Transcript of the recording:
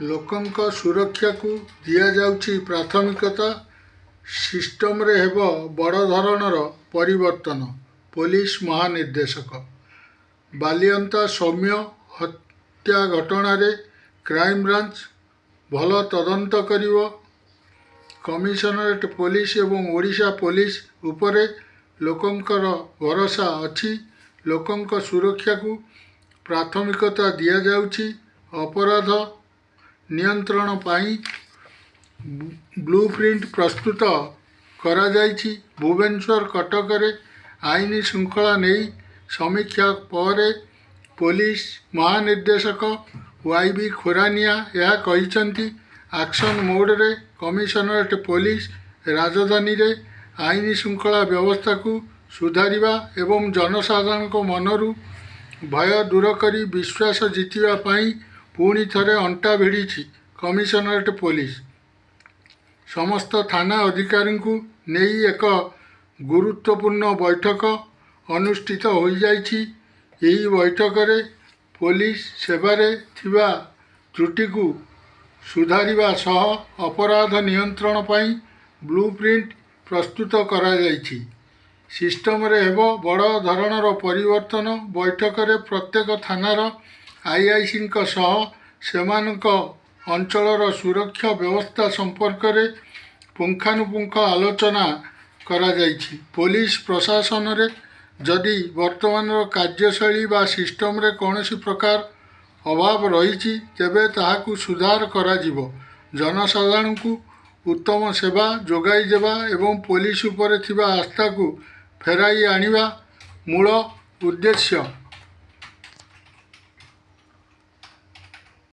ଲୋକଙ୍କ ସୁରକ୍ଷାକୁ ଦିଆଯାଉଛି ପ୍ରାଥମିକତା। ସିଷ୍ଟମରେ ହେବ ବଡ଼ ଧରଣର ପରିବର୍ତ୍ତନ। ପୋଲିସ ମହାନିର୍ଦ୍ଦେଶକ। ବାଲିଅନ୍ତା ସୌମ୍ୟ ହତ୍ୟା ଘଟଣାରେ କ୍ରାଇମବ୍ରାଞ୍ଚ ଭଲ ତଦନ୍ତ କରିବ। କମିଶନରେଟ୍ ପୋଲିସ ଏବଂ ଓଡ଼ିଶା ପୋଲିସ ଉପରେ ଲୋକଙ୍କର ଭରସା ଅଛି। ଲୋକଙ୍କ ସୁରକ୍ଷାକୁ ପ୍ରାଥମିକତା ଦିଆଯାଉଛି। ଅପରାଧ ନିୟନ୍ତ୍ରଣ ପାଇଁ ବ୍ଲୁପ୍ରିଣ୍ଟ ପ୍ରସ୍ତୁତ କରାଯାଇଛି। ଭୁବନେଶ୍ୱର କଟକରେ ଆଇନ ଶୃଙ୍ଖଳା ନେଇ ସମୀକ୍ଷା ପରେ ପୋଲିସ ମହାନିର୍ଦ୍ଦେଶକ ୱାଇ.ବି. ଖୁରାନିଆ ଏହା କହିଛନ୍ତି। ଆକ୍ସନ ମୋଡ଼ରେ କମିଶନରେଟ୍ ପୋଲିସ ରାଜଧାନୀରେ ଆଇନ ଶୃଙ୍ଖଳା ବ୍ୟବସ୍ଥାକୁ ସୁଧାରିବା ଏବଂ ଜନସାଧାରଣଙ୍କ ମନରୁ ଭୟ ଦୂର କରି ବିଶ୍ୱାସ ଜିତିବା ପାଇଁ ପୁଣି ଥରେ ଅଣ୍ଟା ଭିଡ଼ିଛି କମିଶନରେଟ୍ ପୋଲିସ। ସମସ୍ତ ଥାନା ଅଧିକାରୀଙ୍କୁ ନେଇ ଏକ ଗୁରୁତ୍ୱପୂର୍ଣ୍ଣ ବୈଠକ ଅନୁଷ୍ଠିତ ହୋଇଯାଇଛି। ଏହି ବୈଠକରେ ପୋଲିସ ସେବାରେ ଥିବା ତ୍ରୁଟିକୁ ସୁଧାରିବା ସହ ଅପରାଧ ନିୟନ୍ତ୍ରଣ ପାଇଁ ବ୍ଲୁପ୍ରିଣ୍ଟ ପ୍ରସ୍ତୁତ କରାଯାଇଛି। ସିଷ୍ଟମରେ ହେବ ବଡ଼ ଧରଣର ପରିବର୍ତ୍ତନ। ବୈଠକରେ ପ୍ରତ୍ୟେକ ଥାନାର ଆଇଆଇସିଙ୍କ ସହ ସେମାନଙ୍କ ଅଞ୍ଚଳର ସୁରକ୍ଷା ବ୍ୟବସ୍ଥା ସମ୍ପର୍କରେ ପୁଙ୍ଖାନୁପୁଙ୍ଖ ଆଲୋଚନା କରାଯାଇଛି। ପୋଲିସ ପ୍ରଶାସନରେ ଯଦି ବର୍ତ୍ତମାନର କାର୍ଯ୍ୟଶୈଳୀ ବା ସିଷ୍ଟମରେ କୌଣସି ପ୍ରକାର ଅଭାବ ରହିଛି ତେବେ ତାହାକୁ ସୁଧାର କରାଯିବ। ଜନସାଧାରଣଙ୍କୁ ଉତ୍ତମ ସେବା ଯୋଗାଇ ଦେବା ଏବଂ ପୋଲିସ ଉପରେ ଥିବା ଆସ୍ଥାକୁ ଫେରାଇ ଆଣିବା ମୂଳ ଉଦ୍ଦେଶ୍ୟ।